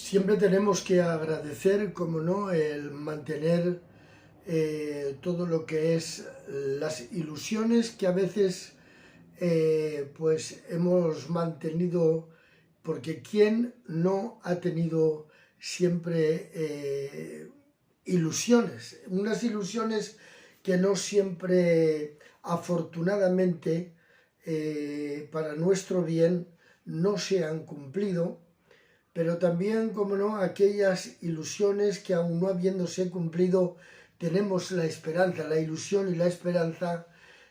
Siempre tenemos que agradecer, como no, el mantener todo lo que es las ilusiones que a veces pues hemos mantenido, porque ¿quién no ha tenido siempre ilusiones? Unas ilusiones que no siempre, afortunadamente, para nuestro bien, no se han cumplido, pero también, como no, aquellas ilusiones que aún no habiéndose cumplido, tenemos la esperanza, la ilusión y la esperanza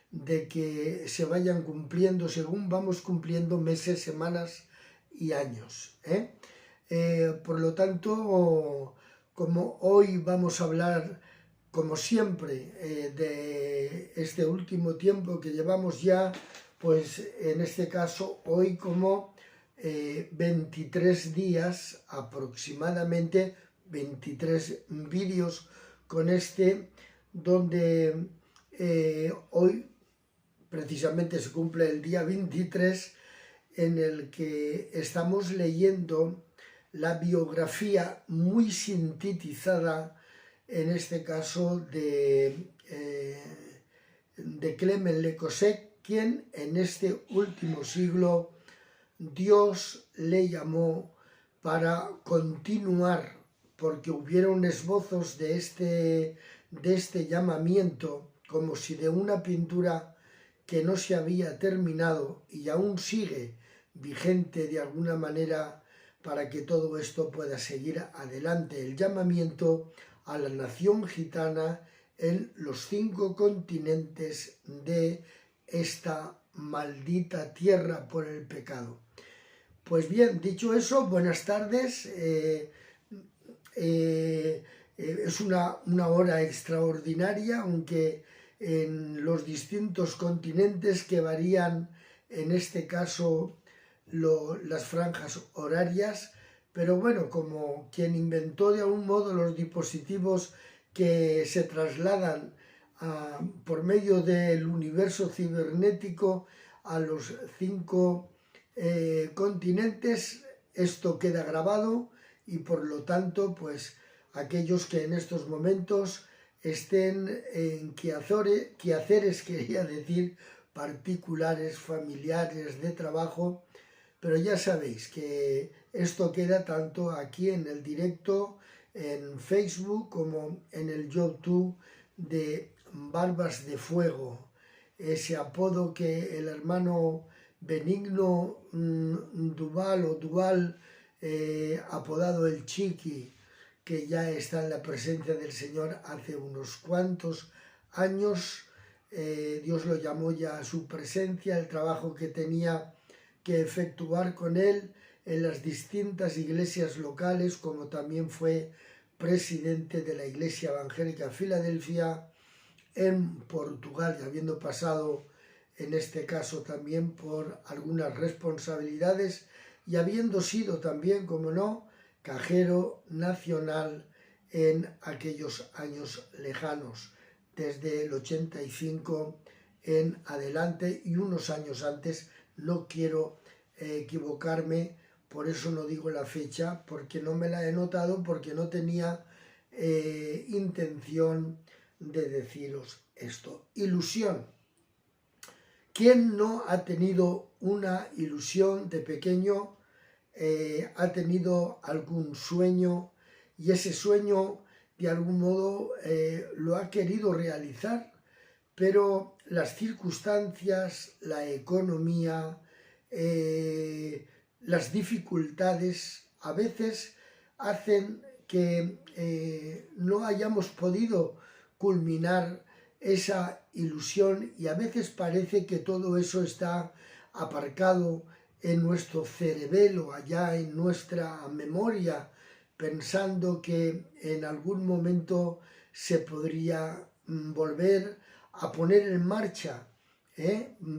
de que se vayan cumpliendo según vamos cumpliendo meses, semanas y años. Por lo tanto, como hoy vamos a hablar, como siempre, de este último tiempo que llevamos ya, pues en este caso hoy como 23 días aproximadamente, 23 vídeos con donde hoy precisamente se cumple el día 23 en el que estamos leyendo la biografía muy sintetizada, en este caso de Clement Leucocet, quien en este último siglo Dios le llamó para continuar, porque hubieron esbozos de este llamamiento, como si de una pintura que no se había terminado y aún sigue vigente de alguna manera para que todo esto pueda seguir adelante. El llamamiento a la nación gitana en los 5 continentes de esta maldita tierra por el pecado. Pues bien, dicho eso, buenas tardes. Es una hora extraordinaria, aunque en los distintos continentes que varían, en este caso, las franjas horarias, pero bueno, como quien inventó de algún modo los dispositivos que se trasladan por medio del universo cibernético a los 5 continentes, esto queda grabado y por lo tanto, pues aquellos que en estos momentos estén en quehaceres, quería decir, particulares, familiares, de trabajo, pero ya sabéis que esto queda tanto aquí en el directo, en Facebook, como en el YouTube de Barbas de Fuego, ese apodo que el hermano Benigno Duval, apodado el Chiqui, que ya está en la presencia del Señor hace unos cuantos años, Dios lo llamó ya a su presencia, el trabajo que tenía que efectuar con él en las distintas iglesias locales, como también fue presidente de la Iglesia Evangélica Filadelfia en Portugal, y habiendo pasado en este caso también por algunas responsabilidades y habiendo sido también, como no, cajero nacional en aquellos años lejanos, desde el 85 en adelante y unos años antes. No quiero equivocarme, por eso no digo la fecha, porque no me la he notado, porque no tenía intención de deciros esto. Ilusión. ¿Quién no ha tenido una ilusión de pequeño? Ha tenido algún sueño y ese sueño de algún modo lo ha querido realizar, pero las circunstancias, la economía, las dificultades a veces hacen que no hayamos podido culminar esa ilusión y a veces parece que todo eso está aparcado en nuestro cerebelo, allá en nuestra memoria, pensando que en algún momento se podría volver a poner en marcha,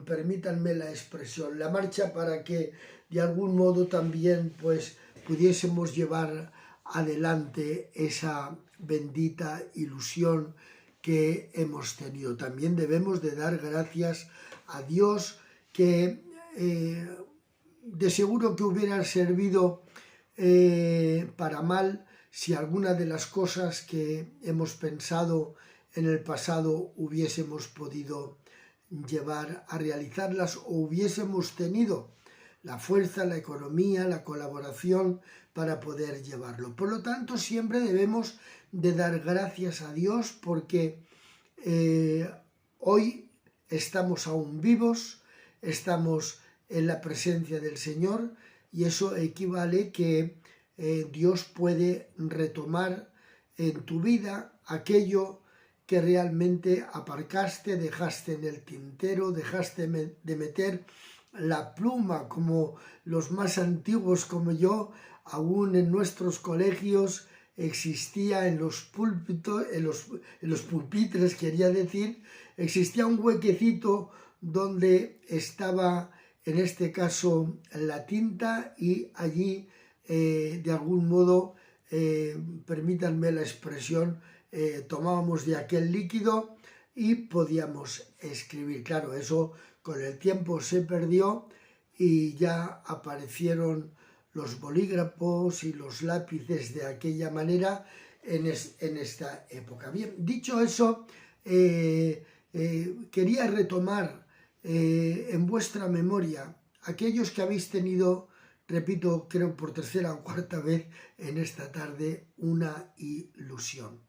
permítanme la expresión, la marcha, para que de algún modo también pues pudiésemos llevar adelante esa bendita ilusión que hemos tenido. También debemos de dar gracias a Dios, que de seguro que hubiera servido para mal si alguna de las cosas que hemos pensado en el pasado hubiésemos podido llevar a realizarlas o hubiésemos tenido la fuerza, la economía, la colaboración para poder llevarlo. Por lo tanto, siempre debemos de dar gracias a Dios porque hoy estamos aún vivos, estamos en la presencia del Señor y eso equivale que Dios puede retomar en tu vida aquello que realmente aparcaste, dejaste en el tintero, dejaste de meter la pluma, como los más antiguos como yo, aún en nuestros colegios existía en los púlpitos, en los pupitres, quería decir, existía un huequecito donde estaba, en este caso, la tinta y allí, de algún modo, permítanme la expresión, tomábamos de aquel líquido y podíamos escribir. Claro, eso con el tiempo se perdió y ya aparecieron los bolígrafos y los lápices de aquella manera en esta época. Bien, dicho eso, quería retomar en vuestra memoria aquellos que habéis tenido, repito, creo por tercera o cuarta vez en esta tarde, una ilusión.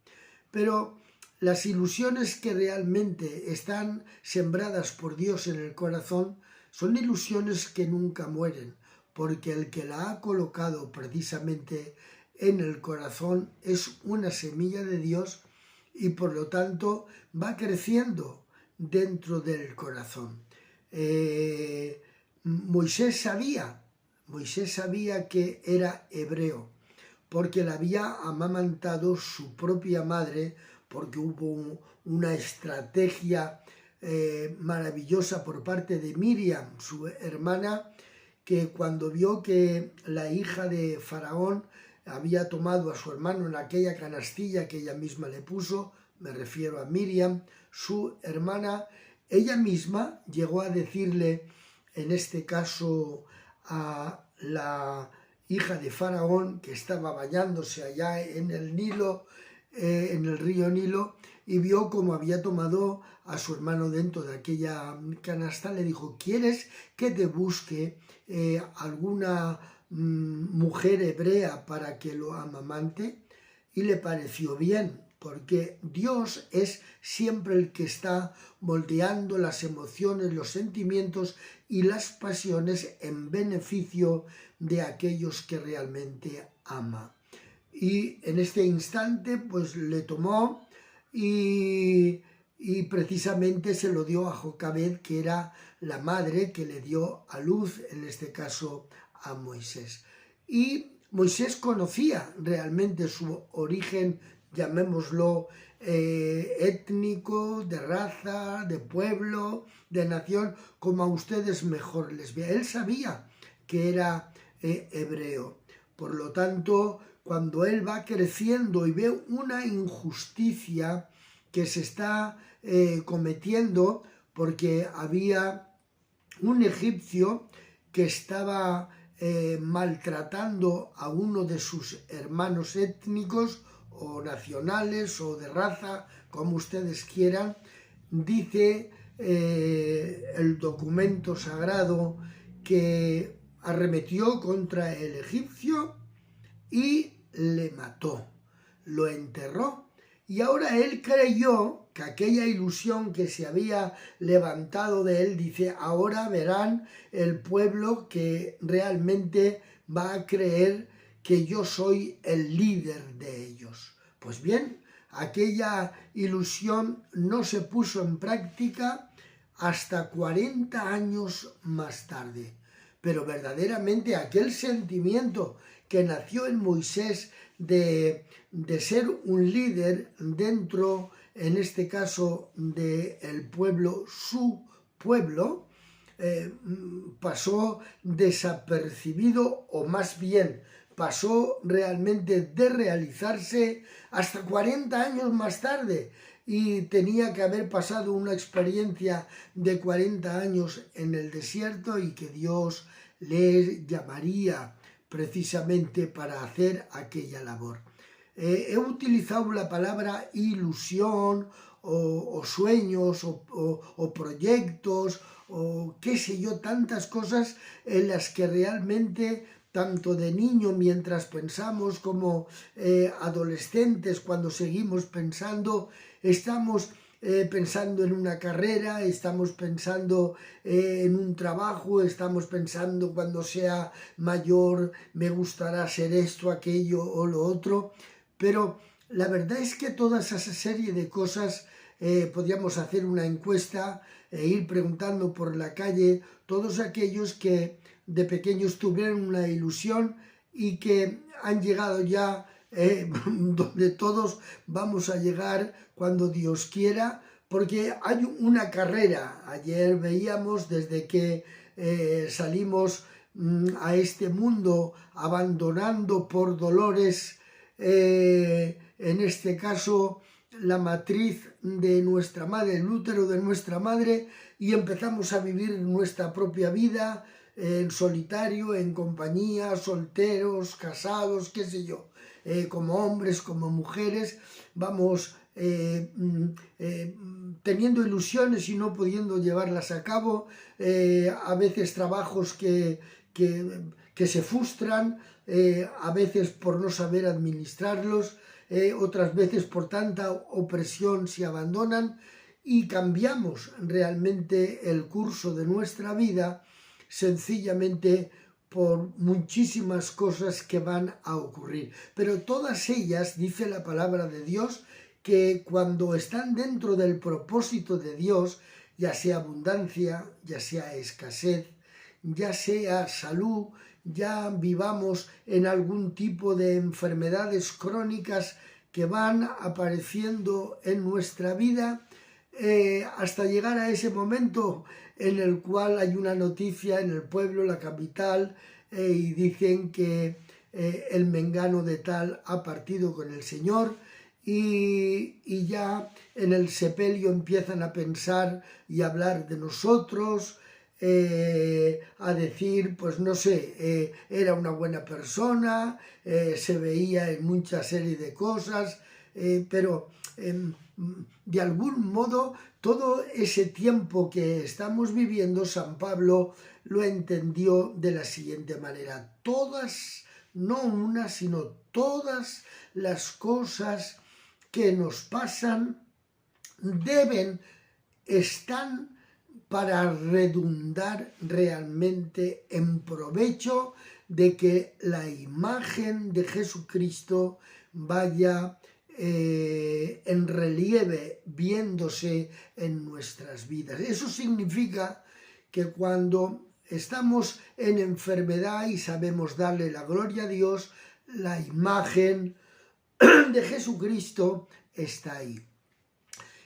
Pero las ilusiones que realmente están sembradas por Dios en el corazón son ilusiones que nunca mueren, porque el que la ha colocado precisamente en el corazón es una semilla de Dios y por lo tanto va creciendo dentro del corazón. Moisés sabía que era hebreo, porque la había amamantado su propia madre, porque hubo una estrategia maravillosa por parte de Miriam, su hermana, que cuando vio que la hija de Faraón había tomado a su hermano en aquella canastilla que ella misma le puso, me refiero a Miriam, su hermana, ella misma llegó a decirle, en este caso a la hija de Faraón, que estaba bañándose allá en el Nilo, en el río Nilo, y vio cómo había tomado a su hermano dentro de aquella canasta, le dijo, ¿quieres que te busque alguna mujer hebrea para que lo amamante? Y le pareció bien, porque Dios es siempre el que está moldeando las emociones, los sentimientos y las pasiones en beneficio de aquellos que realmente ama. Y en este instante pues le tomó y precisamente se lo dio a Jocabed, que era la madre que le dio a luz, en este caso a Moisés. Y Moisés conocía realmente su origen, llamémoslo étnico, de raza, de pueblo, de nación, como a ustedes mejor les vea. Él sabía que era hebreo. Por lo tanto, cuando él va creciendo y ve una injusticia que se está cometiendo, porque había un egipcio que estaba maltratando a uno de sus hermanos étnicos o nacionales o de raza, como ustedes quieran, dice el documento sagrado que arremetió contra el egipcio y le mató, lo enterró. Y ahora él creyó que aquella ilusión que se había levantado de él, dice, ahora verán el pueblo que realmente va a creer que yo soy el líder de ellos. Pues bien, aquella ilusión no se puso en práctica hasta 40 años más tarde. Pero verdaderamente aquel sentimiento que nació en Moisés de ser un líder dentro, en este caso, del pueblo, su pueblo, pasó desapercibido, o más bien pasó realmente de realizarse hasta 40 años más tarde, y tenía que haber pasado una experiencia de 40 años en el desierto y que Dios le llamaría precisamente para hacer aquella labor. He utilizado la palabra ilusión o sueños o proyectos o qué sé yo, tantas cosas en las que realmente tanto de niño mientras pensamos como adolescentes cuando seguimos pensando, estamos pensando en una carrera, estamos pensando en un trabajo, estamos pensando cuando sea mayor me gustará ser esto, aquello o lo otro, pero la verdad es que toda esa serie de cosas, podríamos hacer una encuesta e ir preguntando por la calle todos aquellos que de pequeños tuvieron una ilusión y que han llegado ya donde todos vamos a llegar cuando Dios quiera, porque hay una carrera. Ayer veíamos desde que salimos a este mundo abandonando por dolores, en este caso la matriz de nuestra madre, el útero de nuestra madre, y empezamos a vivir nuestra propia vida en solitario, en compañía, solteros, casados, qué sé yo, como hombres, como mujeres, vamos teniendo ilusiones y no pudiendo llevarlas a cabo, a veces trabajos que se frustran, a veces por no saber administrarlos, otras veces por tanta opresión se abandonan y cambiamos realmente el curso de nuestra vida sencillamente por muchísimas cosas que van a ocurrir. Pero todas ellas, dice la palabra de Dios, que cuando están dentro del propósito de Dios, ya sea abundancia, ya sea escasez, ya sea salud, ya vivamos en algún tipo de enfermedades crónicas que van apareciendo en nuestra vida, hasta llegar a ese momento en el cual hay una noticia en el pueblo, la capital, y dicen que el mengano de tal ha partido con el Señor, y ya en el sepelio empiezan a pensar y a hablar de nosotros, a decir, pues no sé, era una buena persona, se veía en mucha serie de cosas, pero de algún modo todo ese tiempo que estamos viviendo, San Pablo lo entendió de la siguiente manera: todas, no una, sino todas las cosas que nos pasan están para redundar realmente en provecho de que la imagen de Jesucristo vaya en relieve, viéndose en nuestras vidas. Eso significa que cuando estamos en enfermedad y sabemos darle la gloria a Dios, la imagen de Jesucristo está ahí.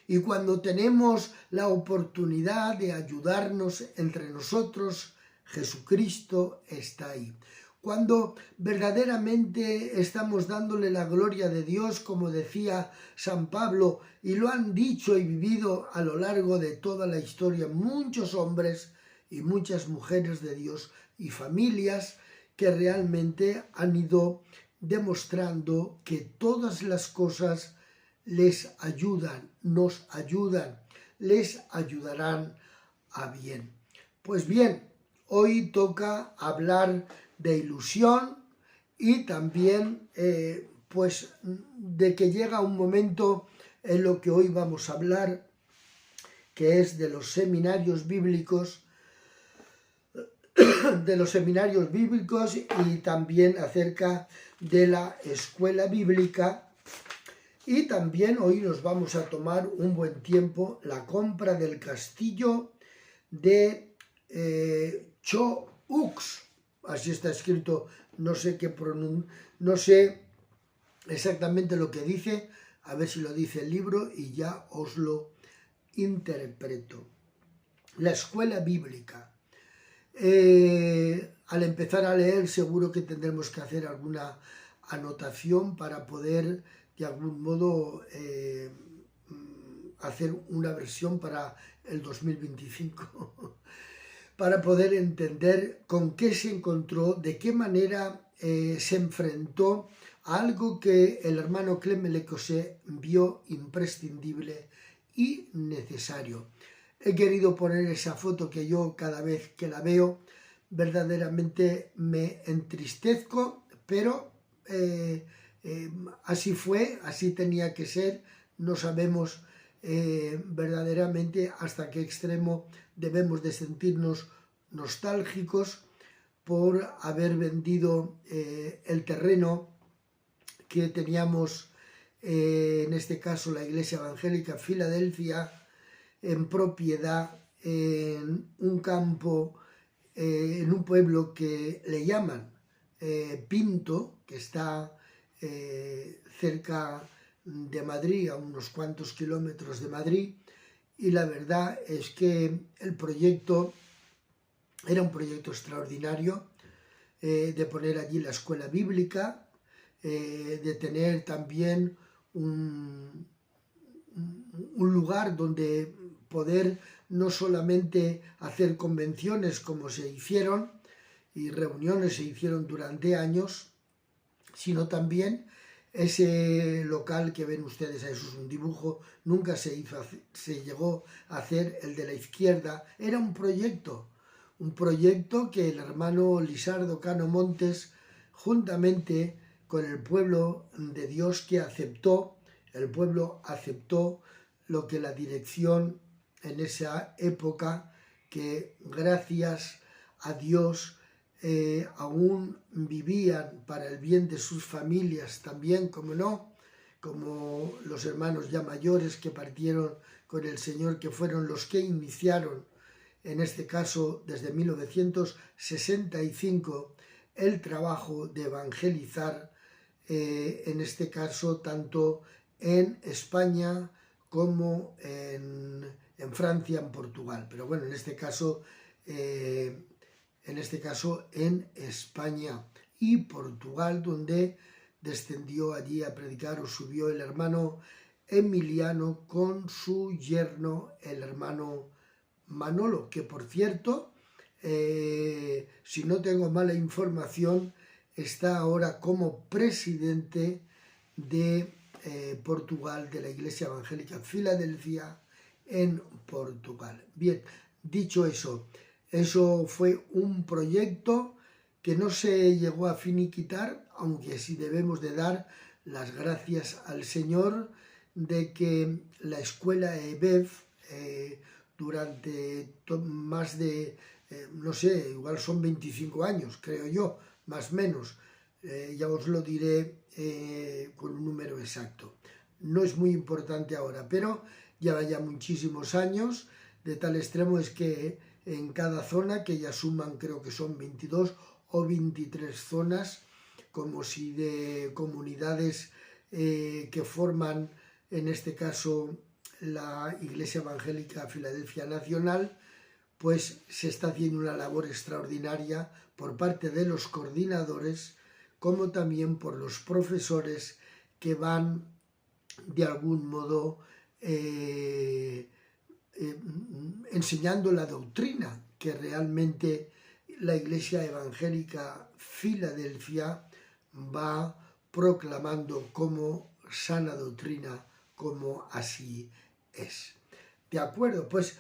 Y cuando tenemos la oportunidad de ayudarnos entre nosotros, Jesucristo está ahí. Cuando verdaderamente estamos dándole la gloria de Dios, como decía San Pablo, y lo han dicho y vivido a lo largo de toda la historia muchos hombres y muchas mujeres de Dios y familias que realmente han ido demostrando que todas las cosas les ayudan, nos ayudan, les ayudarán a bien. Pues bien, hoy toca hablar de ilusión y también pues de que llega un momento en lo que hoy vamos a hablar, que es de los seminarios bíblicos, y también acerca de la escuela bíblica. Y también hoy nos vamos a tomar un buen tiempo la compra del castillo de Cho-Ux. Así está escrito, no sé exactamente lo que dice, a ver si lo dice el libro y ya os lo interpreto. La escuela bíblica. Al empezar a leer seguro que tendremos que hacer alguna anotación para poder de algún modo hacer una versión para el 2025 para poder entender con qué se encontró, de qué manera se enfrentó a algo que el hermano Clement Le Creuset vio imprescindible y necesario. He querido poner esa foto que yo cada vez que la veo verdaderamente me entristezco, pero así fue, así tenía que ser. No sabemos verdaderamente hasta qué extremo debemos de sentirnos nostálgicos por haber vendido el terreno que teníamos, en este caso la Iglesia Evangélica Filadelfia, en propiedad en un campo, en un pueblo que le llaman Pinto, que está cerca de Madrid, a unos cuantos kilómetros de Madrid, y la verdad es que el proyecto era un proyecto extraordinario, de poner allí la escuela bíblica, de tener también un lugar donde poder no solamente hacer convenciones como se hicieron y reuniones se hicieron durante años, sino también ese local que ven ustedes, eso es un dibujo, nunca se llegó a hacer, el de la izquierda. Era un proyecto que el hermano Lisardo Cano Montes, juntamente con el pueblo de Dios que aceptó, el pueblo aceptó lo que la dirección en esa época, que gracias a Dios aún vivían para el bien de sus familias también, como no, como los hermanos ya mayores que partieron con el Señor, que fueron los que iniciaron, en este caso desde 1965, el trabajo de evangelizar, en este caso tanto en España como en Francia, en Portugal, pero bueno, en este caso en España y Portugal, donde descendió allí a predicar o subió el hermano Emiliano con su yerno, el hermano Manolo, que por cierto, si no tengo mala información, está ahora como presidente de Portugal, de la Iglesia Evangélica Filadelfia en Portugal. Bien, dicho eso, eso fue un proyecto que no se llegó a finiquitar, aunque sí debemos de dar las gracias al Señor de que la escuela EBEF, durante más de, no sé, igual son 25 años, creo yo, más o menos, ya os lo diré con un número exacto. No es muy importante ahora, pero lleva ya muchísimos años, de tal extremo es que en cada zona, que ya suman, creo que son 22 o 23 zonas, como si de comunidades que forman, en este caso, la Iglesia Evangélica Filadelfia Nacional, pues se está haciendo una labor extraordinaria por parte de los coordinadores, como también por los profesores que van de algún modo enseñando la doctrina que realmente la Iglesia Evangélica Filadelfia va proclamando como sana doctrina, como así es. De acuerdo, pues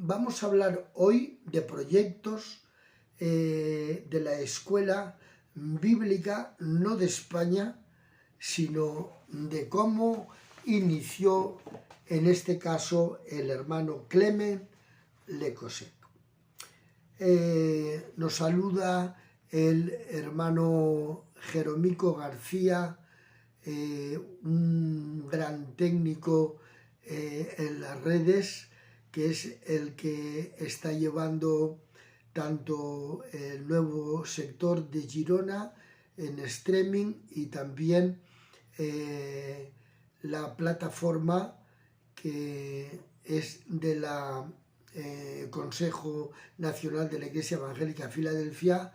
vamos a hablar hoy de proyectos de la escuela bíblica, no de España, sino de cómo inició, en este caso, el hermano Clement Le Creuset. Nos saluda el hermano Jerómico García, un gran técnico en las redes, que es el que está llevando tanto el nuevo sector de Girona en streaming y también la plataforma que es de la Consejo Nacional de la Iglesia Evangélica Filadelfia,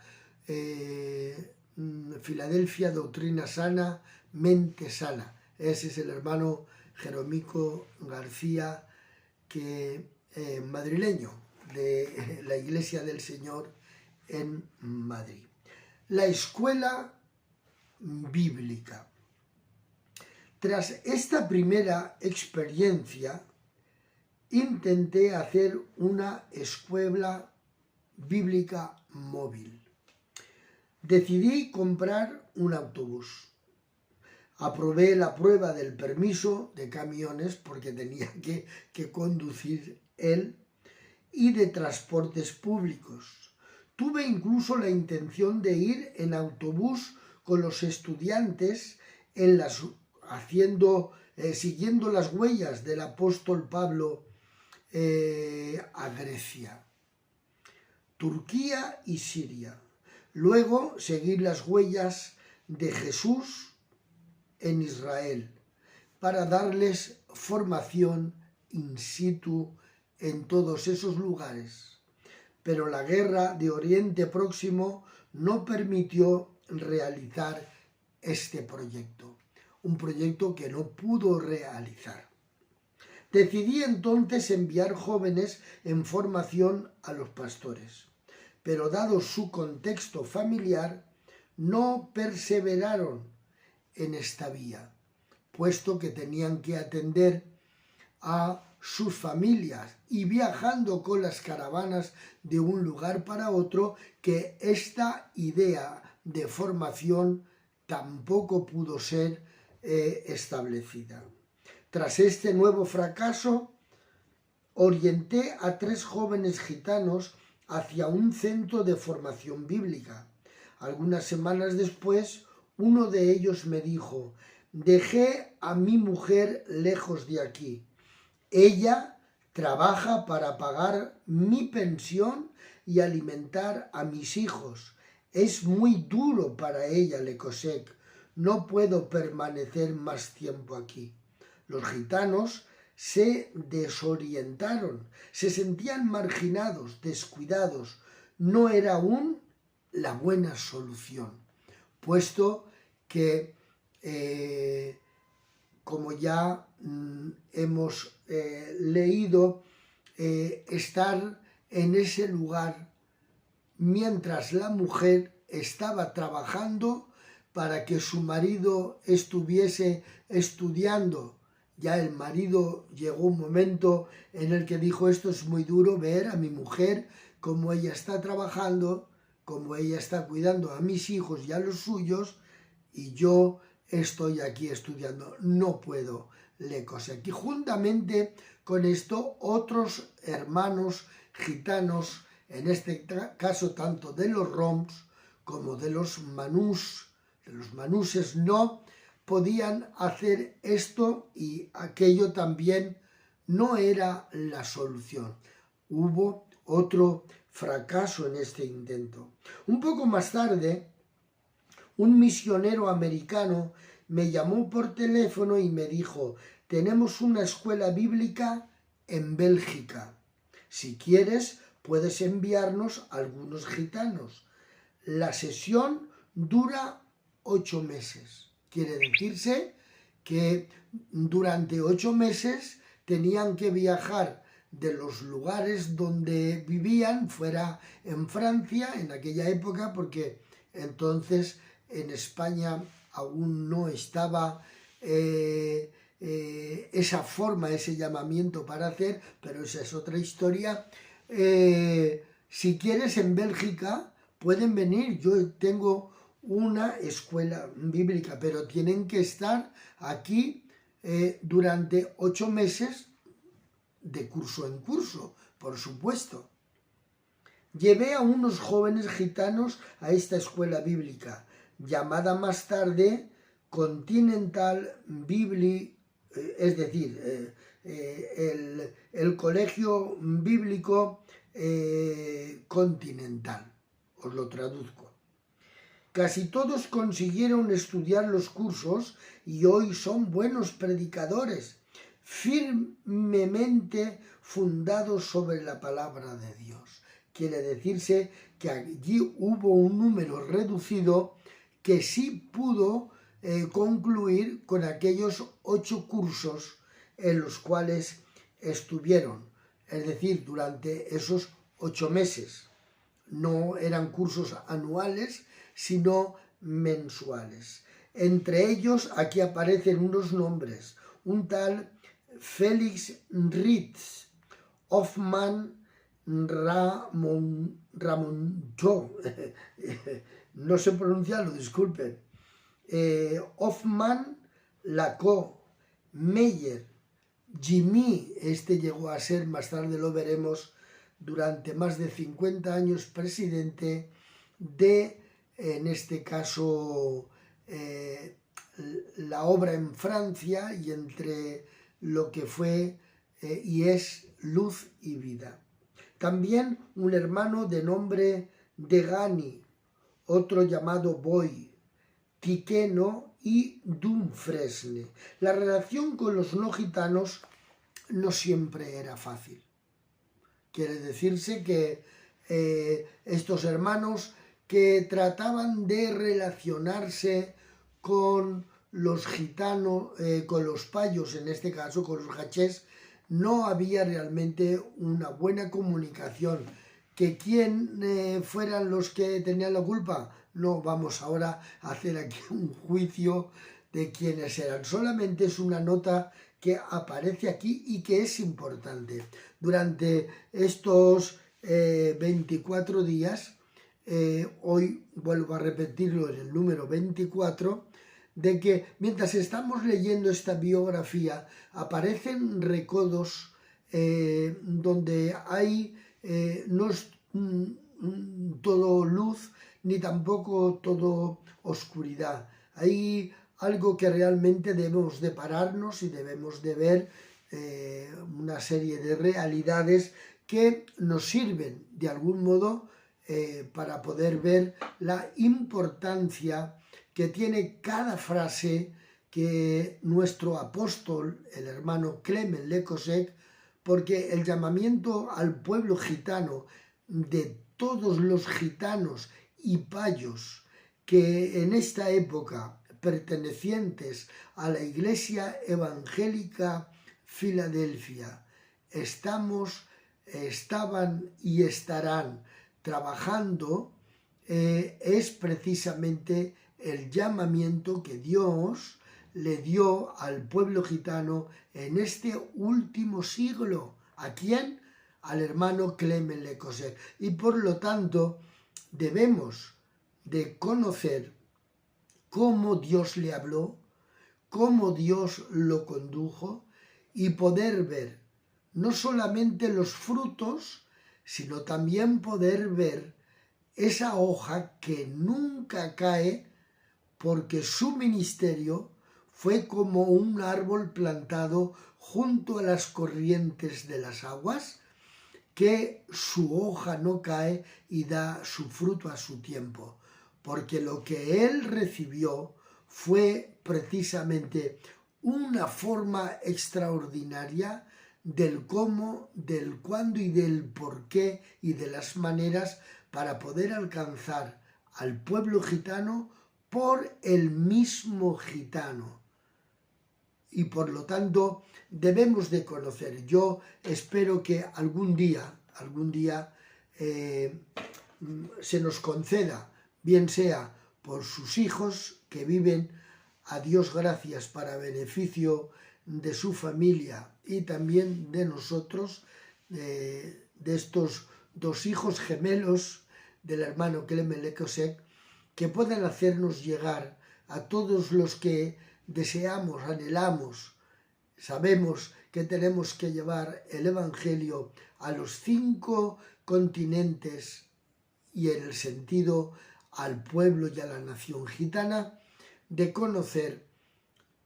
Filadelfia, Doctrina Sana, Mente Sana. Ese es el hermano Jerómico García, que madrileño de la Iglesia del Señor en Madrid. la escuela bíblica. Tras esta primera experiencia, intenté hacer una escuela bíblica móvil. Decidí comprar un autobús. Aprobé la prueba del permiso de camiones porque tenía que conducir él y de transportes públicos. Tuve incluso la intención de ir en autobús con los estudiantes siguiendo las huellas del apóstol Pablo a Grecia, Turquía y Siria. Luego seguir las huellas de Jesús en Israel para darles formación in situ en todos esos lugares. Pero la guerra de Oriente Próximo no permitió realizar este proyecto, un proyecto que no pudo realizar. Decidí entonces enviar jóvenes en formación a los pastores, pero dado su contexto familiar, no perseveraron en esta vía, puesto que tenían que atender a sus familias y viajando con las caravanas de un lugar para otro, que esta idea de formación tampoco pudo ser establecida. Tras este nuevo fracaso, orienté a 3 jóvenes gitanos hacia un centro de formación bíblica. Algunas semanas después, uno de ellos me dijo: dejé a mi mujer lejos de aquí. Ella trabaja para pagar mi pensión y alimentar a mis hijos. Es muy duro para ella, Le Cosec. No puedo permanecer más tiempo aquí. Los gitanos se desorientaron, se sentían marginados, descuidados. No era aún la buena solución, puesto que, como ya hemos leído, estar en ese lugar mientras la mujer estaba trabajando para que su marido estuviese estudiando. Ya el marido llegó un momento en el que dijo: esto es muy duro ver a mi mujer como ella está trabajando, como ella está cuidando a mis hijos y a los suyos, y yo estoy aquí estudiando, no puedo, Le Cosec. Y juntamente con esto, otros hermanos gitanos, en este caso tanto de los roms como de los manuses, no podían hacer esto, y aquello también no era la solución. Hubo otro fracaso en este intento. Un poco más tarde, un misionero americano me llamó por teléfono y me dijo: tenemos una escuela bíblica en Bélgica. Si quieres, puedes enviarnos algunos gitanos. La sesión dura 8 meses. Quiere decirse que durante 8 meses tenían que viajar de los lugares donde vivían, fuera en Francia en aquella época, porque entonces en España aún no estaba esa forma, ese llamamiento para hacer, pero esa es otra historia. Si quieres, en Bélgica pueden venir. Yo tengo una escuela bíblica, pero tienen que estar aquí durante 8 meses de curso en curso, por supuesto. Llevé a unos jóvenes gitanos a esta escuela bíblica, llamada más tarde Continental Bibli, es decir, el Colegio Bíblico Continental, os lo traduzco. Casi todos consiguieron estudiar los cursos y hoy son buenos predicadores, firmemente fundados sobre la palabra de Dios. Quiere decirse que allí hubo un número reducido que sí pudo concluir con aquellos 8 cursos en los cuales estuvieron, es decir, durante esos 8 meses. no eran cursos anuales, sino mensuales. Entre ellos, aquí aparecen unos nombres, un tal Félix Ritz, Hoffman Ramonjó, no sé pronunciarlo, disculpen, Hoffman Lacau, Meyer, Jimmy, este llegó a ser, más tarde lo veremos, durante más de 50 años presidente de, en este caso, la obra en Francia y entre lo que fue y es Luz y Vida. También un hermano de nombre Degani, otro llamado Boy, Tiqueno y Dumfresne. La relación con los no gitanos no siempre era fácil. Quiere decirse que estos hermanos que trataban de relacionarse con los gitanos, con los payos, en este caso con los hachés, no había realmente una buena comunicación. ¿Que quién fueran los que tenían la culpa? No vamos ahora a hacer aquí un juicio de quiénes eran. Solamente es una nota que aparece aquí y que es importante. Durante estos 24 días, hoy vuelvo a repetirlo en el número 24, de que mientras estamos leyendo esta biografía aparecen recodos donde hay, no es todo luz ni tampoco todo oscuridad. Hay algo que realmente debemos de pararnos y debemos de ver una serie de realidades que nos sirven de algún modo para poder ver la importancia que tiene cada frase que nuestro apóstol, el hermano Clement Le Cossec, porque el llamamiento al pueblo gitano de todos los gitanos y payos que en esta época pertenecientes a la Iglesia Evangélica Filadelfia estaban y estarán trabajando, es precisamente el llamamiento que Dios le dio al pueblo gitano en este último siglo. ¿A quién? Al hermano Clement Le Cossec. Y por lo tanto debemos de conocer cómo Dios le habló, cómo Dios lo condujo y poder ver no solamente los frutos, sino también poder ver esa hoja que nunca cae, porque su ministerio fue como un árbol plantado junto a las corrientes de las aguas, que su hoja no cae y da su fruto a su tiempo, porque lo que él recibió fue precisamente una forma extraordinaria del cómo, del cuándo y del por qué y de las maneras para poder alcanzar al pueblo gitano por el mismo gitano. Y por lo tanto debemos de conocer. Yo espero que algún día se nos conceda, bien sea por sus hijos que viven, a Dios gracias, para beneficio de su familia y también de nosotros, de estos dos hijos gemelos del hermano Clement Le Cossec, que puedan hacernos llegar a todos los que deseamos, anhelamos, sabemos que tenemos que llevar el Evangelio a los 5 continentes y en el sentido al pueblo y a la nación gitana, de conocer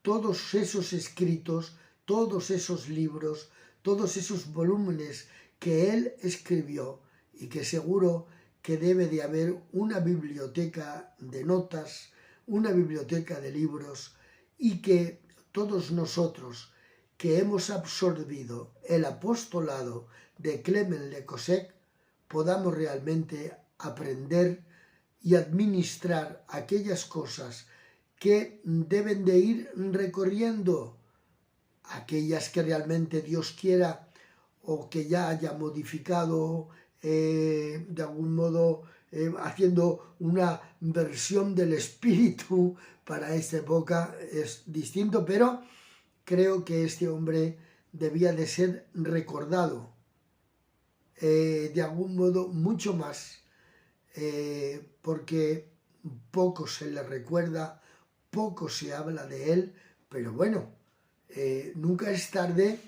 todos esos escritos, todos esos libros, todos esos volúmenes que él escribió y que seguro que debe de haber una biblioteca de notas, una biblioteca de libros, y que todos nosotros que hemos absorbido el apostolado de Clement Le Cossec podamos realmente aprender y administrar aquellas cosas que deben de ir recorriendo, aquellas que realmente Dios quiera o que ya haya modificado de algún modo haciendo una versión del espíritu para esta época es distinto, pero creo que este hombre debía de ser recordado de algún modo mucho más, porque poco se le recuerda, poco se habla de él, pero bueno, nunca es tarde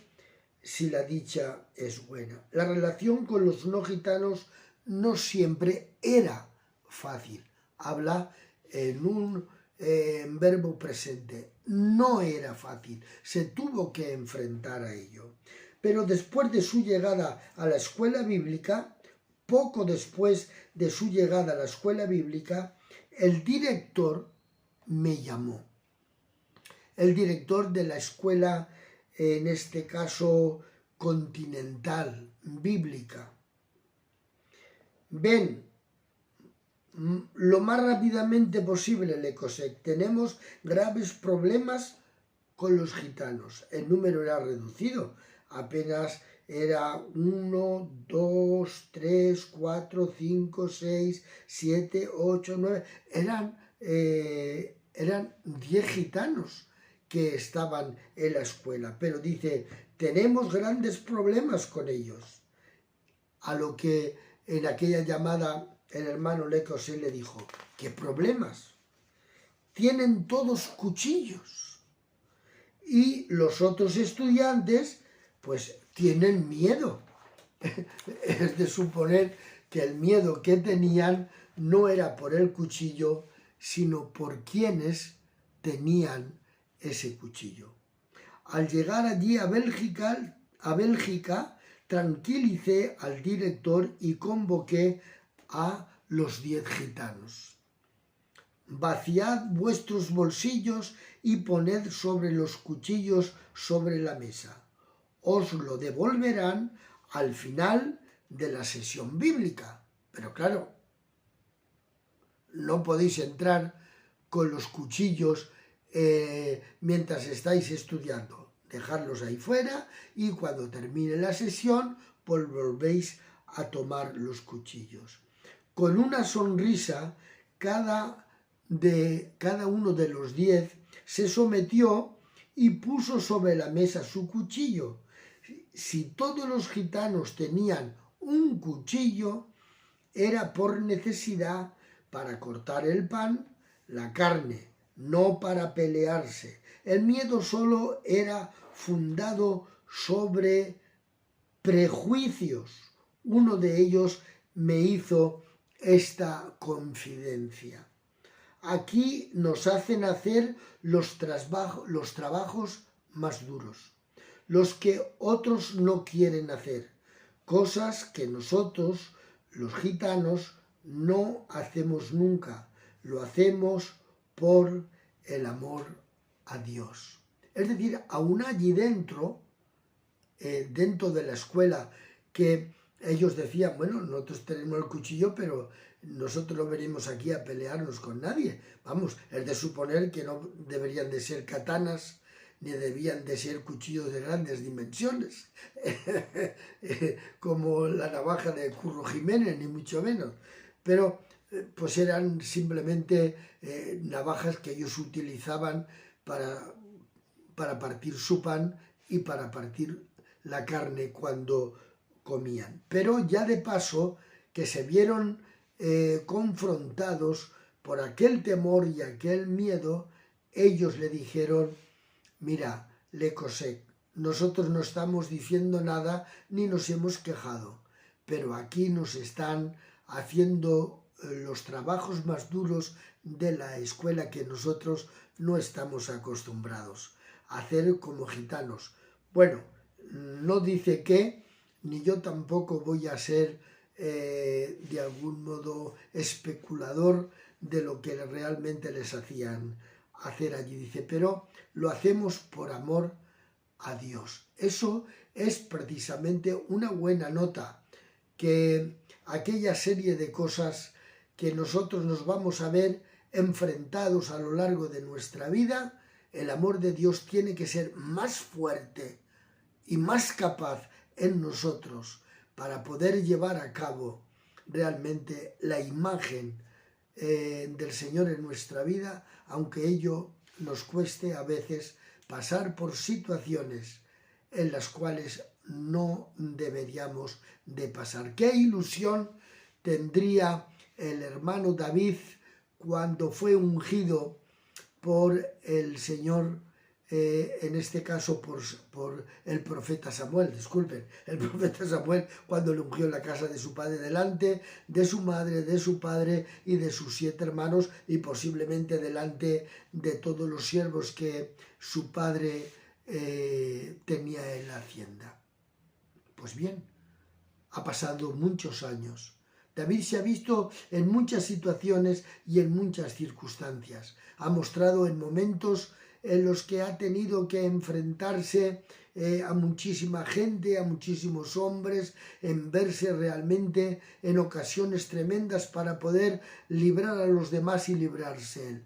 si la dicha es buena. La relación con los no gitanos no siempre era fácil. Habla en un verbo presente. No era fácil. Se tuvo que enfrentar a ello. Pero después de su llegada a la escuela bíblica, poco después de su llegada a la escuela bíblica, el director me llamó. El director de la escuela, en este caso continental, bíblica. Ven, lo más rápidamente posible, Le Cosec. Tenemos graves problemas con los gitanos. El número era reducido. Apenas era 1, 2, 3, 4, 5, 6, 7, 8, 9. Eran 10 gitanos que estaban en la escuela. Pero dice, tenemos grandes problemas con ellos. A lo que en aquella llamada el hermano Le Cosec le dijo, ¿qué problemas? Tienen todos cuchillos. Y los otros estudiantes, pues, tienen miedo. Es de suponer que el miedo que tenían no era por el cuchillo, sino por quienes tenían ese cuchillo. Al llegar allí a Bélgica, tranquilicé al director y convoqué a los 10 gitanos. Vaciad vuestros bolsillos y poned sobre los cuchillos sobre la mesa. Os lo devolverán al final de la sesión bíblica. Pero claro, no podéis entrar con los cuchillos mientras estáis estudiando. Dejadlos ahí fuera y cuando termine la sesión, pues volvéis a tomar los cuchillos. Con una sonrisa, cada uno de los 10 se sometió y puso sobre la mesa su cuchillo. Si todos los gitanos tenían un cuchillo, era por necesidad para cortar el pan, la carne, no para pelearse. El miedo solo era fundado sobre prejuicios. Uno de ellos me hizo esta confidencia. Aquí nos hacen hacer los trabajos más duros, los que otros no quieren hacer, cosas que nosotros, los gitanos, no hacemos nunca. Lo hacemos por el amor a Dios. Es decir, aún allí dentro de la escuela, que ellos decían, bueno, nosotros tenemos el cuchillo, pero nosotros no venimos aquí a pelearnos con nadie. Vamos, es de suponer que no deberían de ser katanas, ni debían de ser cuchillos de grandes dimensiones, como la navaja de Curro Jiménez, ni mucho menos. Pero pues eran simplemente navajas que ellos utilizaban para partir su pan y para partir la carne cuando comían. Pero ya de paso que se vieron confrontados por aquel temor y aquel miedo, ellos le dijeron, mira, Le Cosec, nosotros no estamos diciendo nada ni nos hemos quejado, pero aquí nos están haciendo los trabajos más duros de la escuela que nosotros no estamos acostumbrados a hacer como gitanos. Bueno, no dice que, ni yo tampoco voy a ser de algún modo especulador de lo que realmente les hacían hacer allí. Dice, pero lo hacemos por amor a Dios. Eso es precisamente una buena nota, que aquella serie de cosas que nosotros nos vamos a ver enfrentados a lo largo de nuestra vida, el amor de Dios tiene que ser más fuerte y más capaz en nosotros para poder llevar a cabo realmente la imagen del Señor en nuestra vida, aunque ello nos cueste a veces pasar por situaciones en las cuales no deberíamos de pasar. ¿Qué ilusión tendría el hermano David cuando fue ungido por el Señor, en este caso por el profeta Samuel, disculpen, el profeta Samuel, cuando le ungió en la casa de su padre delante de su madre, de su padre y de sus 7 hermanos, y posiblemente delante de todos los siervos que su padre tenía en la hacienda? Pues bien, ha pasado muchos años. David se ha visto en muchas situaciones y en muchas circunstancias. Ha mostrado en momentos en los que ha tenido que enfrentarse a muchísima gente, a muchísimos hombres, en verse realmente en ocasiones tremendas para poder librar a los demás y librarse él.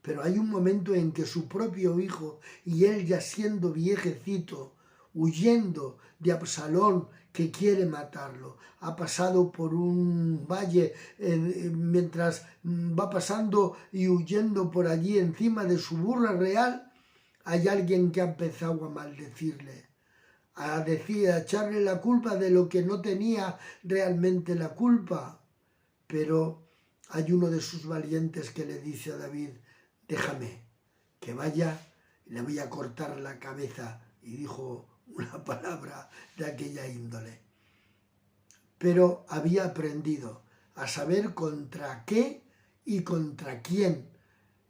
Pero hay un momento en que su propio hijo, y él ya siendo viejecito, huyendo de Absalón, que quiere matarlo, ha pasado por un valle, mientras va pasando y huyendo por allí encima de su burra real, hay alguien que ha empezado a maldecirle, a echarle la culpa de lo que no tenía realmente la culpa. Pero hay uno de sus valientes que le dice a David: déjame que vaya y le voy a cortar la cabeza. Y dijo una palabra de aquella índole. Pero había aprendido a saber contra qué y contra quién,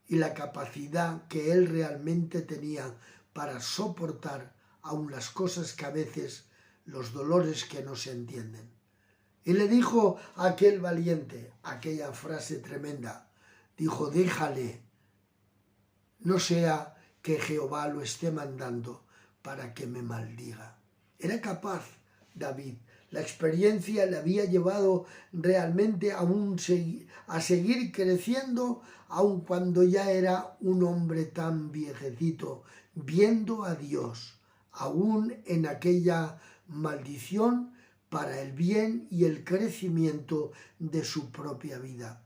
y la capacidad que él realmente tenía para soportar aun las cosas que a veces, los dolores que no se entienden. Y le dijo a aquel valiente aquella frase tremenda. Dijo: déjale, no sea que Jehová lo esté mandando para que me maldiga. Era capaz David. La experiencia le había llevado realmente a seguir creciendo, aun cuando ya era un hombre tan viejecito, viendo a Dios, aún en aquella maldición, para el bien y el crecimiento de su propia vida.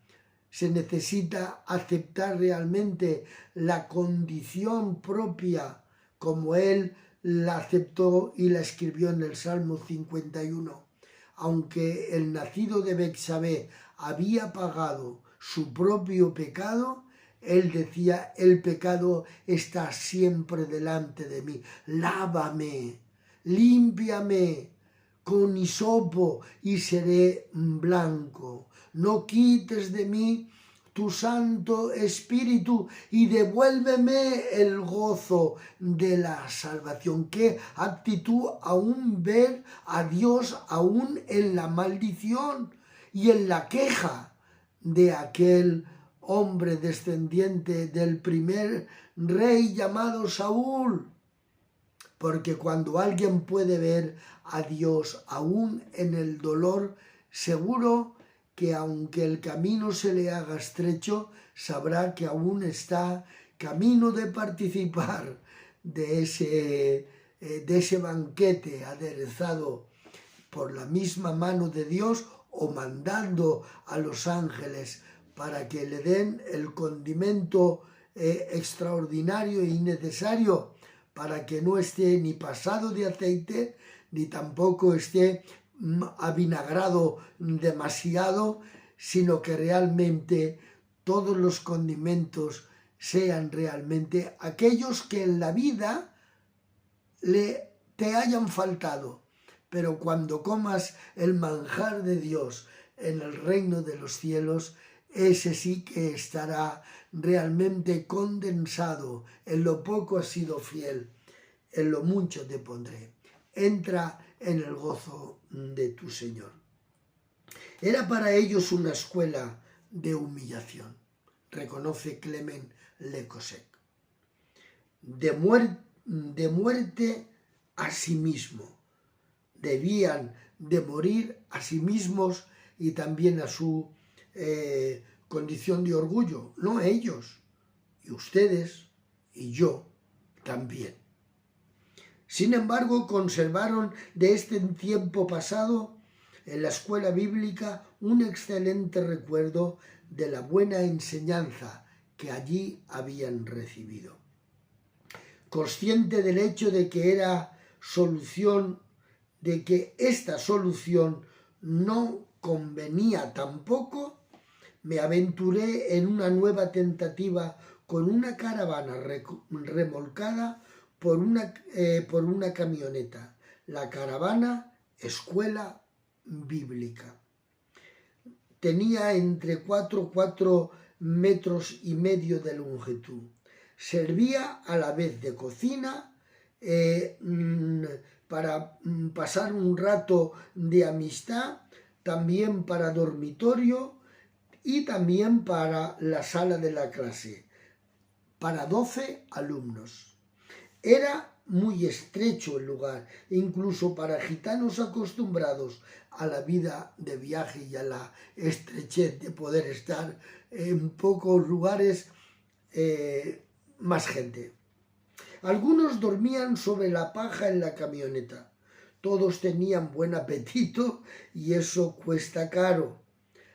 Se necesita aceptar realmente la condición propia, como él la aceptó y la escribió en el Salmo 51. Aunque el nacido de Betsabé había pagado su propio pecado, él decía: el pecado está siempre delante de mí. Lávame, límpiame con hisopo y seré blanco. No quites de mí tu Santo Espíritu y devuélveme el gozo de la salvación. Qué actitud aún ver a Dios aún en la maldición y en la queja de aquel hombre descendiente del primer rey llamado Saúl. Porque cuando alguien puede ver a Dios aún en el dolor, seguro que aunque el camino se le haga estrecho, sabrá que aún está camino de participar de ese banquete aderezado por la misma mano de Dios, o mandando a los ángeles para que le den el condimento extraordinario y necesario para que no esté ni pasado de aceite, ni tampoco esté avinagrado demasiado, sino que realmente todos los condimentos sean realmente aquellos que en la vida te hayan faltado. Pero cuando comas el manjar de Dios en el reino de los cielos, ese sí que estará realmente condensado. En lo poco has sido fiel, en lo mucho te pondré. Entra en el gozo de tu Señor. Era para ellos una escuela de humillación, reconoce Clement Lecosec. De muerte a sí mismo. Debían de morir a sí mismos y también a su condición de orgullo, no ellos, y ustedes y yo también. Sin embargo, conservaron de este tiempo pasado en la escuela bíblica un excelente recuerdo de la buena enseñanza que allí habían recibido. Consciente del hecho de que esta solución no convenía tampoco, me aventuré en una nueva tentativa con una caravana remolcada por una camioneta, la caravana Escuela Bíblica. Tenía entre 4 metros y medio de longitud. Servía a la vez de cocina, para pasar un rato de amistad, también para dormitorio y también para la sala de la clase, para 12 alumnos. Era muy estrecho el lugar, incluso para gitanos acostumbrados a la vida de viaje y a la estrechez de poder estar en pocos lugares, más gente. Algunos dormían sobre la paja en la camioneta. Todos tenían buen apetito y eso cuesta caro.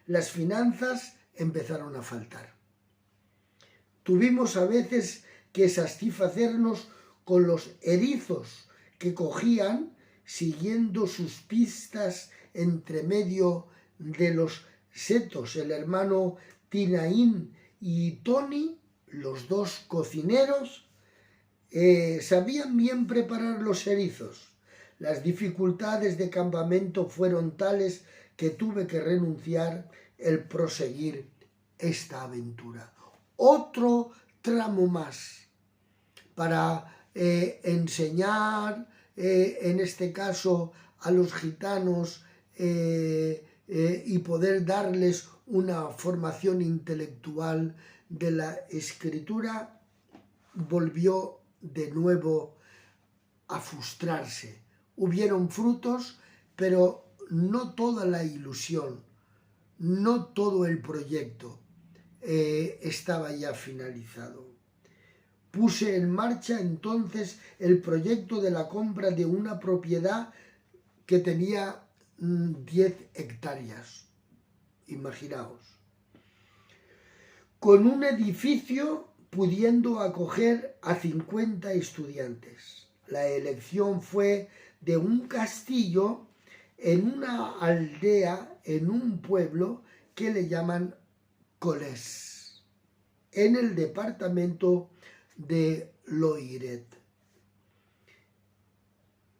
Las finanzas empezaron a faltar. Tuvimos a veces que satisfacernos con los erizos que cogían siguiendo sus pistas entre medio de los setos. El hermano Tinaín y Tony, los dos cocineros, sabían bien preparar los erizos. Las dificultades de campamento fueron tales que tuve que renunciar el proseguir esta aventura. Otro tramo más para enseñar, en este caso a los gitanos, y poder darles una formación intelectual de la escritura, volvió de nuevo a frustrarse. Hubieron frutos, pero no toda la ilusión, no todo el proyecto estaba ya finalizado. Puse en marcha entonces el proyecto de la compra de una propiedad que tenía 10 hectáreas, imaginaos, con un edificio pudiendo acoger a 50 estudiantes. La elección fue de un castillo en una aldea, en un pueblo que le llaman Colés, en el departamento de Loiret.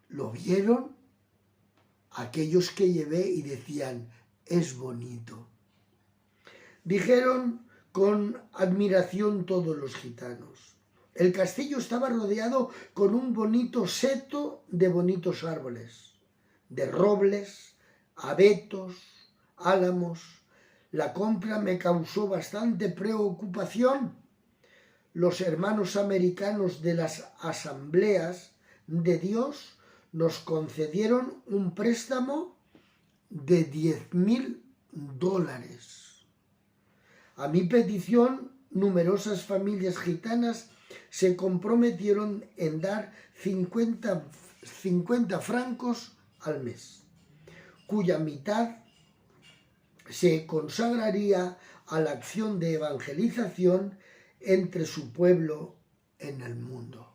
Lo vieron aquellos que llevé y decían, es bonito. Dijeron con admiración todos los gitanos. El castillo estaba rodeado con un bonito seto de bonitos árboles, de robles, abetos, álamos. La compra me causó bastante preocupación. Los hermanos americanos de las asambleas de Dios nos concedieron un préstamo de $10,000. A mi petición, numerosas familias gitanas se comprometieron en dar 50 francos al mes, cuya mitad se consagraría a la acción de evangelización entre su pueblo en el mundo.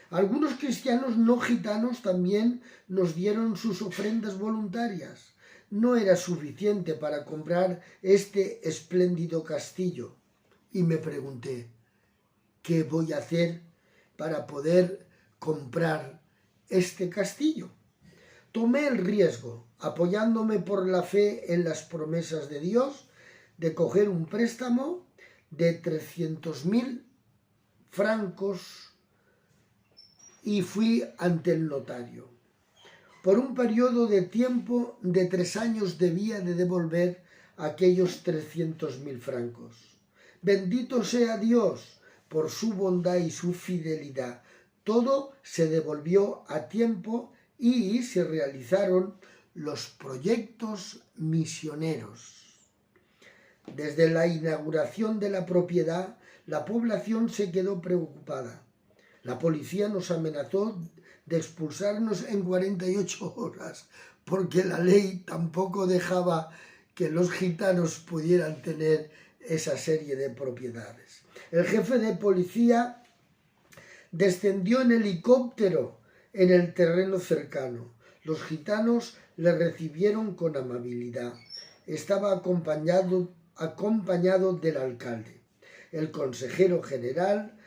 Algunos cristianos no gitanos también nos dieron sus ofrendas voluntarias. No era suficiente para comprar este espléndido castillo. Y me pregunté, ¿qué voy a hacer para poder comprar este castillo? Tomé el riesgo, apoyándome por la fe en las promesas de Dios, de coger un préstamo de 300,000 francos y fui ante el notario. Por un periodo de tiempo de 3 años debía de devolver aquellos 300,000 francos. Bendito sea Dios por su bondad y su fidelidad. Todo se devolvió a tiempo y se realizaron los proyectos misioneros. Desde la inauguración de la propiedad, la población se quedó preocupada. La policía nos amenazó de expulsarnos en 48 horas porque la ley tampoco dejaba que los gitanos pudieran tener esa serie de propiedades. El jefe de policía descendió en helicóptero en el terreno cercano. Los gitanos le recibieron con amabilidad. Estaba acompañado del alcalde, el consejero general,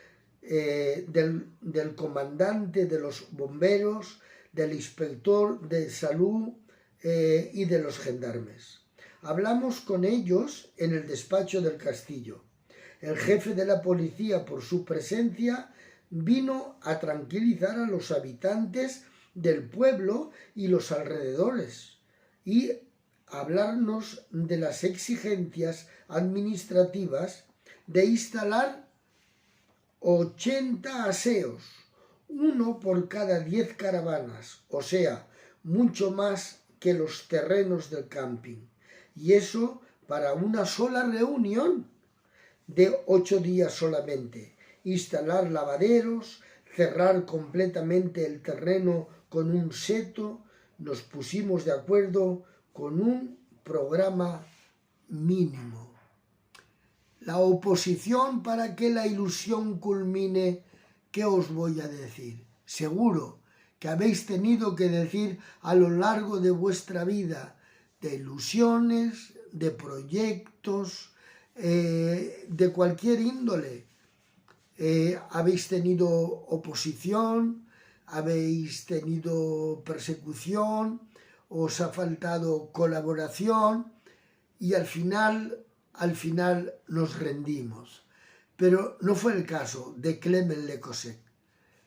del comandante de los bomberos, del inspector de salud y de los gendarmes. Hablamos con ellos en el despacho del castillo. El jefe de la policía, por su presencia, vino a tranquilizar a los habitantes del pueblo y los alrededores y hablarnos de las exigencias administrativas de instalar 80 aseos, uno por cada 10 caravanas, o sea, mucho más que los terrenos del camping. Y eso para una sola reunión de 8 días solamente. Instalar lavaderos, cerrar completamente el terreno con un seto. Nos pusimos de acuerdo con un programa mínimo. La oposición para que la ilusión culmine, ¿qué os voy a decir? Seguro que habéis tenido que decir a lo largo de vuestra vida de ilusiones, de proyectos, de cualquier índole. Habéis tenido oposición, habéis tenido persecución, os ha faltado colaboración y al final nos rendimos. Pero no fue el caso de Clement Le Cosset.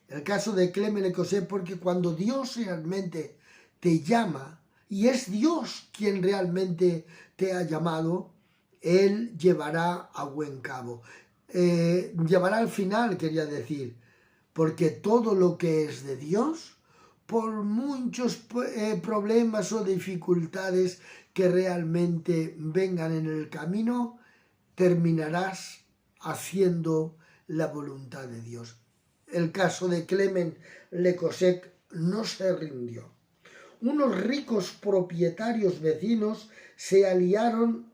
El caso de Clement Le Cosset, porque cuando Dios realmente te llama, y es Dios quien realmente te ha llamado, Él llevará a buen cabo. Llevará al final, quería decir, porque todo lo que es de Dios, por muchos problemas o dificultades que realmente vengan en el camino, terminarás haciendo la voluntad de Dios. El caso de Clement Le Cosset no se rindió. Unos ricos propietarios vecinos se aliaron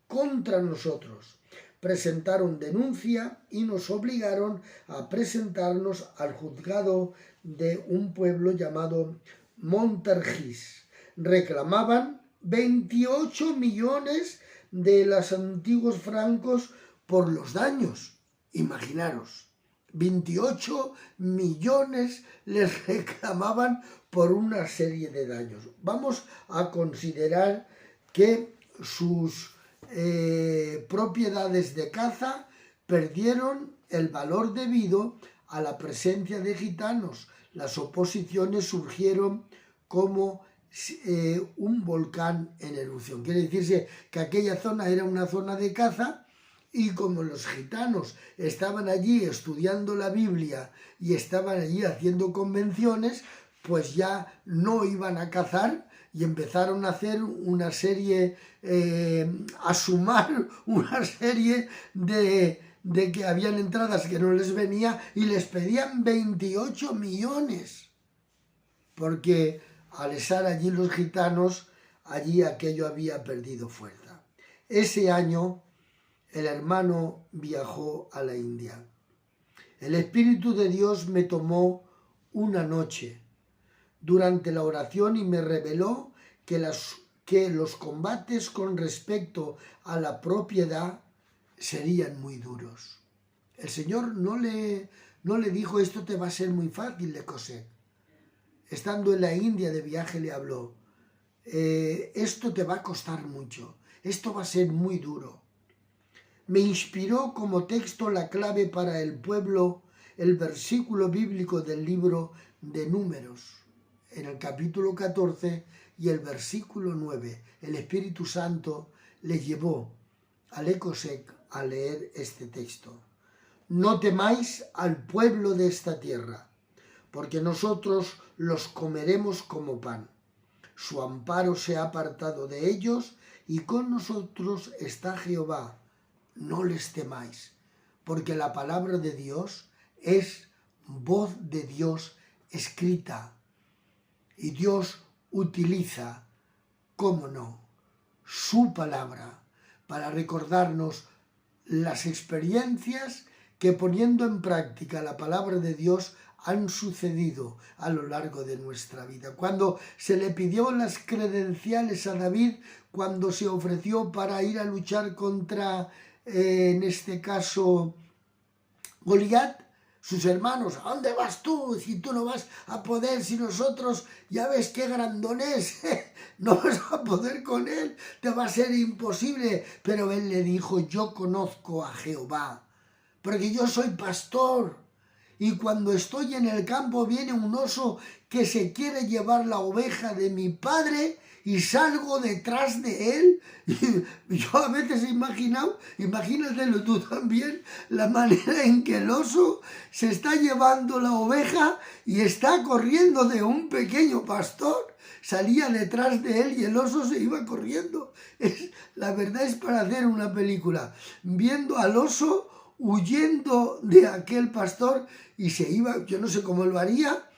contra nosotros, presentaron denuncia y nos obligaron a presentarnos al juzgado de un pueblo llamado Montargis. Reclamaban 28 millones de los antiguos francos por los daños. Imaginaros, 28 millones les reclamaban por una serie de daños. Vamos a considerar que sus propiedades de caza perdieron el valor debido a la presencia de gitanos. Las oposiciones surgieron como un volcán en erupción. Quiere decirse que aquella zona era una zona de caza y como los gitanos estaban allí estudiando la Biblia y estaban allí haciendo convenciones, pues ya no iban a cazar y empezaron a hacer una serie, a sumar una serie de que habían entradas que no les venía y les pedían 28 millones. Porque al estar allí los gitanos, allí aquello había perdido fuerza. Ese año el hermano viajó a la India. El Espíritu de Dios me tomó una noche durante la oración y me reveló que los combates con respecto a la propiedad serían muy duros. El Señor no le dijo esto te va a ser muy fácil de coser. Estando en la India de viaje le habló, esto te va a costar mucho, esto va a ser muy duro. Me inspiró como texto la clave para el pueblo, el versículo bíblico del libro de Números, en el capítulo 14 y el versículo 9. El Espíritu Santo le llevó a Le Cosset a leer este texto. No temáis al pueblo de esta tierra, porque nosotros los comeremos como pan. Su amparo se ha apartado de ellos y con nosotros está Jehová. No les temáis, porque la palabra de Dios es voz de Dios escrita. Y Dios utiliza, cómo no, su palabra para recordarnos las experiencias que poniendo en práctica la palabra de Dios han sucedido a lo largo de nuestra vida. Cuando se le pidió las credenciales a David, cuando se ofreció para ir a luchar contra, en este caso, Goliat, sus hermanos: ¿a dónde vas tú? Si tú no vas a poder, si nosotros, ya ves qué grandón es, no vas a poder con él, te va a ser imposible. Pero él le dijo: yo conozco a Jehová, porque yo soy pastor. Y cuando estoy en el campo viene un oso que se quiere llevar la oveja de mi padre y salgo detrás de él. Y yo a veces he imaginado, imagínatelo tú también, la manera en que el oso se está llevando la oveja y está corriendo de un pequeño pastor. Salía detrás de él y el oso se iba corriendo. La verdad es para hacer una película, viendo al oso huyendo de aquel pastor y se iba. Yo no sé cómo lo haría,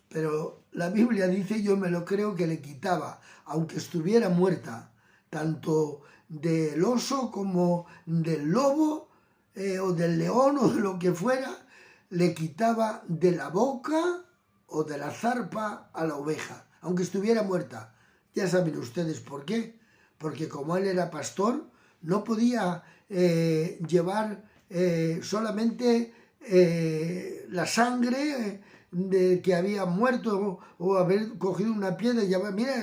pero la Biblia dice, yo me lo creo, que le quitaba, aunque estuviera muerta, tanto del oso como del lobo o del león o de lo que fuera, le quitaba de la boca o de la zarpa a la oveja, aunque estuviera muerta. Ya saben ustedes por qué, porque como él era pastor, no podía llevar solamente la sangre de que había muerto o haber cogido una piedra y llevar, mira,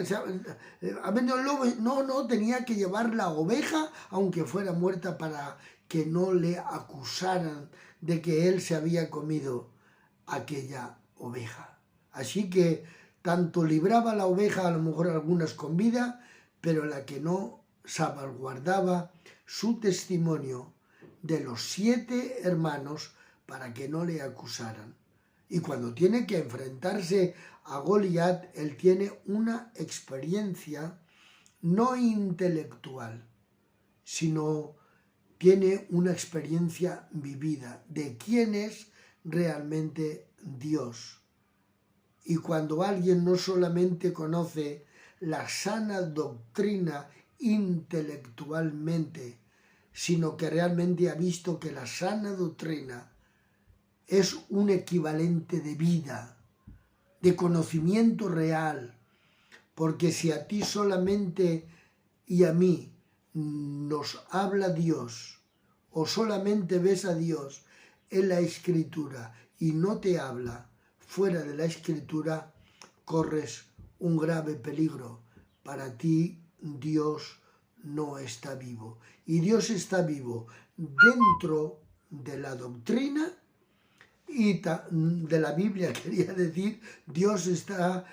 ha venido el lobo. No, tenía que llevar la oveja aunque fuera muerta para que no le acusaran de que él se había comido aquella oveja. Así que tanto libraba la oveja, a lo mejor algunas con vida, pero la que no salvaguardaba su testimonio de los 7 hermanos para que no le acusaran. Y cuando tiene que enfrentarse a Goliat, él tiene una experiencia no intelectual, sino tiene una experiencia vivida de quién es realmente Dios. Y cuando alguien no solamente conoce la sana doctrina intelectualmente, sino que realmente ha visto que la sana doctrina es un equivalente de vida, de conocimiento real, porque si a ti solamente y a mí nos habla Dios, o solamente ves a Dios en la Escritura y no te habla fuera de la Escritura, corres un grave peligro. Para ti Dios no está vivo. Y Dios está vivo dentro de la doctrina y de la Biblia, quería decir. Dios está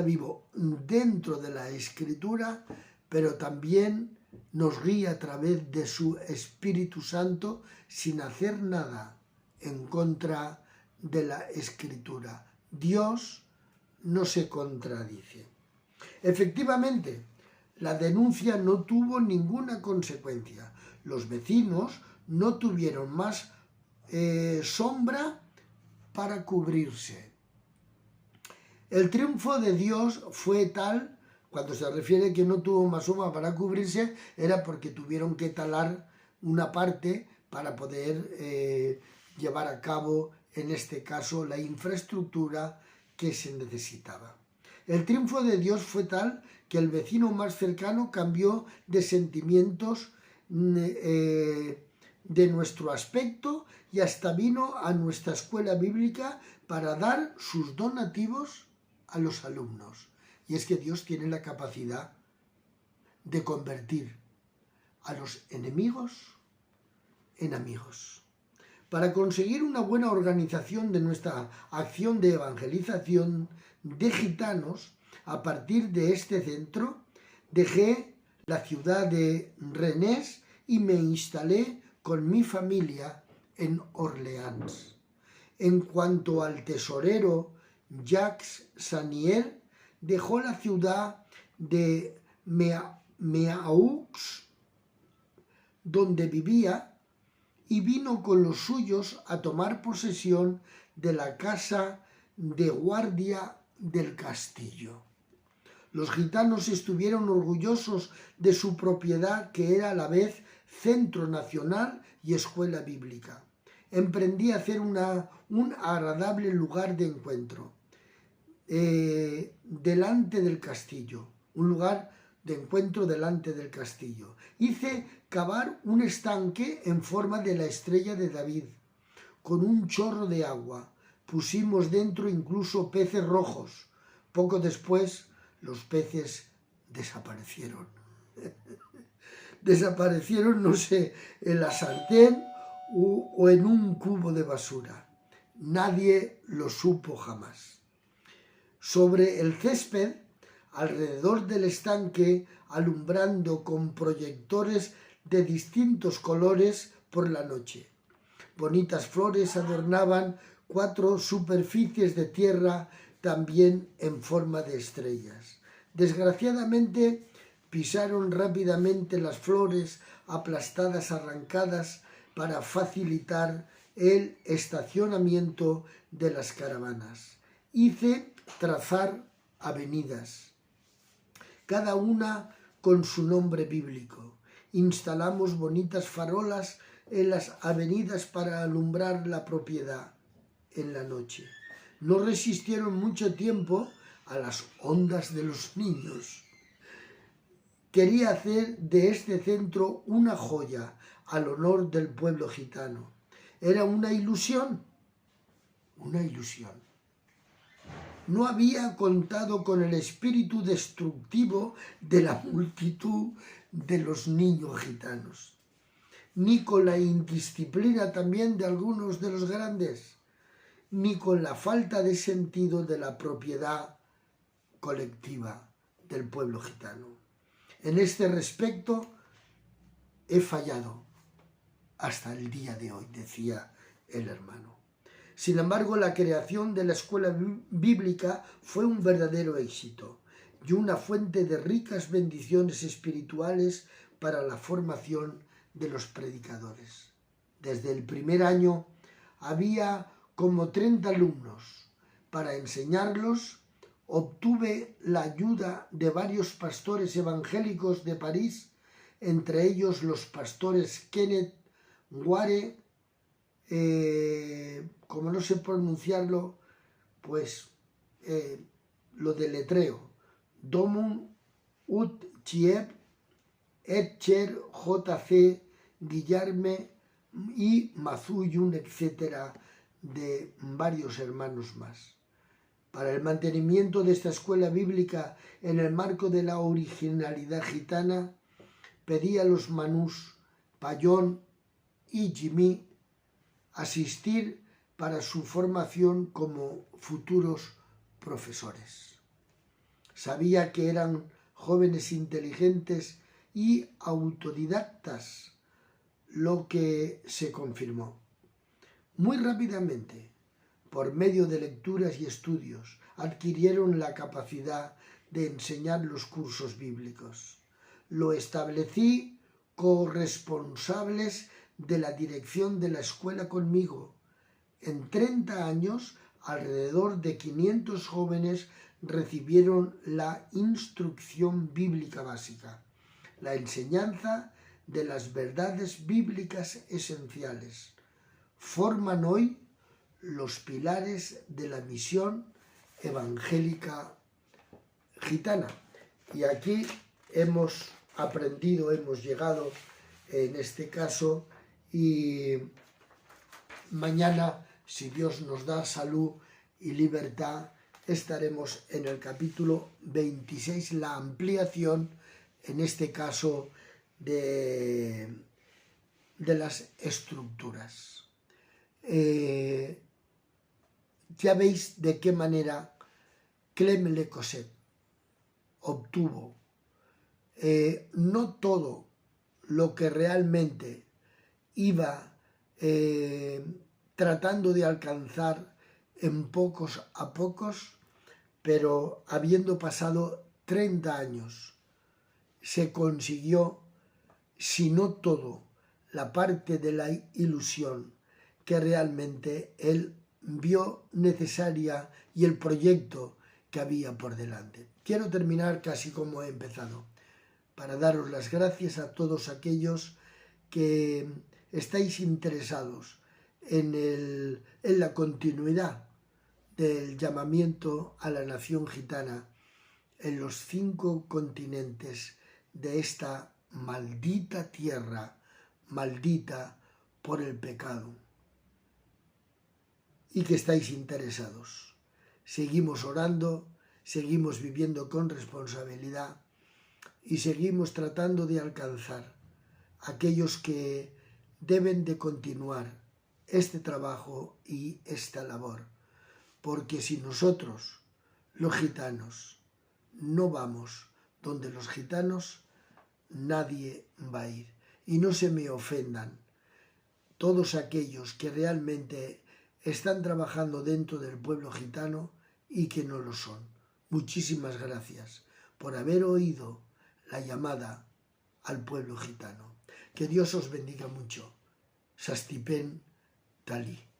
vivo dentro de la Escritura, pero también nos guía a través de su Espíritu Santo sin hacer nada en contra de la Escritura. Dios no se contradice. Efectivamente, la denuncia no tuvo ninguna consecuencia. Los vecinos no tuvieron más sombra para cubrirse. El triunfo de Dios fue tal, cuando se refiere que no tuvo más sombra para cubrirse, era porque tuvieron que talar una parte para poder llevar a cabo, en este caso, la infraestructura que se necesitaba. El triunfo de Dios fue tal que el vecino más cercano cambió de sentimientos de nuestro aspecto y hasta vino a nuestra escuela bíblica para dar sus donativos a los alumnos. Y es que Dios tiene la capacidad de convertir a los enemigos en amigos. Para conseguir una buena organización de nuestra acción de evangelización de gitanos, a partir de este centro, dejé la ciudad de Rennes y me instalé con mi familia en Orleans. En cuanto al tesorero Jacques Sanier, dejó la ciudad de Meaux, donde vivía, y vino con los suyos a tomar posesión de la casa de guardia del castillo. Los gitanos estuvieron orgullosos de su propiedad, que era a la vez centro nacional y escuela bíblica. Emprendí a hacer un agradable lugar de encuentro delante del castillo, un lugar de encuentro delante del castillo. Hice cavar un estanque en forma de la estrella de David, con un chorro de agua. Pusimos dentro incluso peces rojos. Poco después, los peces desaparecieron. Desaparecieron, no sé, en la sartén o en un cubo de basura. Nadie lo supo jamás. Sobre el césped, alrededor del estanque, alumbrando con proyectores de distintos colores por la noche. Bonitas flores adornaban 4 superficies de tierra, también en forma de estrellas. Desgraciadamente, pisaron rápidamente las flores aplastadas, arrancadas, para facilitar el estacionamiento de las caravanas. Hice trazar avenidas, cada una con su nombre bíblico. Instalamos bonitas farolas en las avenidas para alumbrar la propiedad en la noche. No resistieron mucho tiempo a las ondas de los niños. Quería hacer de este centro una joya al honor del pueblo gitano. Era una ilusión, una ilusión. No había contado con el espíritu destructivo de la multitud de los niños gitanos, ni con la indisciplina también de algunos de los grandes, ni con la falta de sentido de la propiedad colectiva del pueblo gitano. En este respecto he fallado hasta el día de hoy, decía el hermano. Sin embargo, la creación de la escuela bíblica fue un verdadero éxito y una fuente de ricas bendiciones espirituales para la formación de los predicadores. Desde el primer año había como 30 alumnos. Para enseñarlos, obtuve la ayuda de varios pastores evangélicos de París, entre ellos los pastores Kenneth Ware, como no sé pronunciarlo, pues lo deletreo: Domum Ut Chieb, Etcher, JC, Guillarme y Mazuyun, etcétera, de varios hermanos más. Para el mantenimiento de esta escuela bíblica en el marco de la originalidad gitana, pedí a los manús Payón y Jimmy asistir para su formación como futuros profesores. Sabía que eran jóvenes inteligentes y autodidactas, lo que se confirmó. Muy rápidamente, por medio de lecturas y estudios, adquirieron la capacidad de enseñar los cursos bíblicos. Lo establecí corresponsables de la dirección de la escuela conmigo. En 30 años, alrededor de 500 jóvenes recibieron la instrucción bíblica básica, la enseñanza de las verdades bíblicas esenciales. Forman hoy los pilares de la misión evangélica gitana. Y aquí hemos aprendido, hemos llegado en este caso, y mañana, si Dios nos da salud y libertad, estaremos en el capítulo 26, la ampliación, en este caso, de las estructuras. Ya veis de qué manera Clement Le Cosset obtuvo no todo lo que realmente iba tratando de alcanzar en pocos a pocos, pero habiendo pasado 30 años, se consiguió, si no todo, la parte de la ilusión que realmente él vio necesaria y el proyecto que había por delante. Quiero terminar casi como he empezado, para daros las gracias a todos aquellos que estáis interesados en la continuidad del llamamiento a la nación gitana en los 5 continentes de esta maldita tierra, maldita por el pecado, y que estáis interesados. Seguimos orando, seguimos viviendo con responsabilidad y seguimos tratando de alcanzar a aquellos que deben de continuar este trabajo y esta labor. Porque si nosotros, los gitanos, no vamos donde los gitanos, nadie va a ir. Y no se me ofendan todos aquellos que realmente están trabajando dentro del pueblo gitano y que no lo son. Muchísimas gracias por haber oído la llamada al pueblo gitano. Que Dios os bendiga mucho. Sastipen Tali.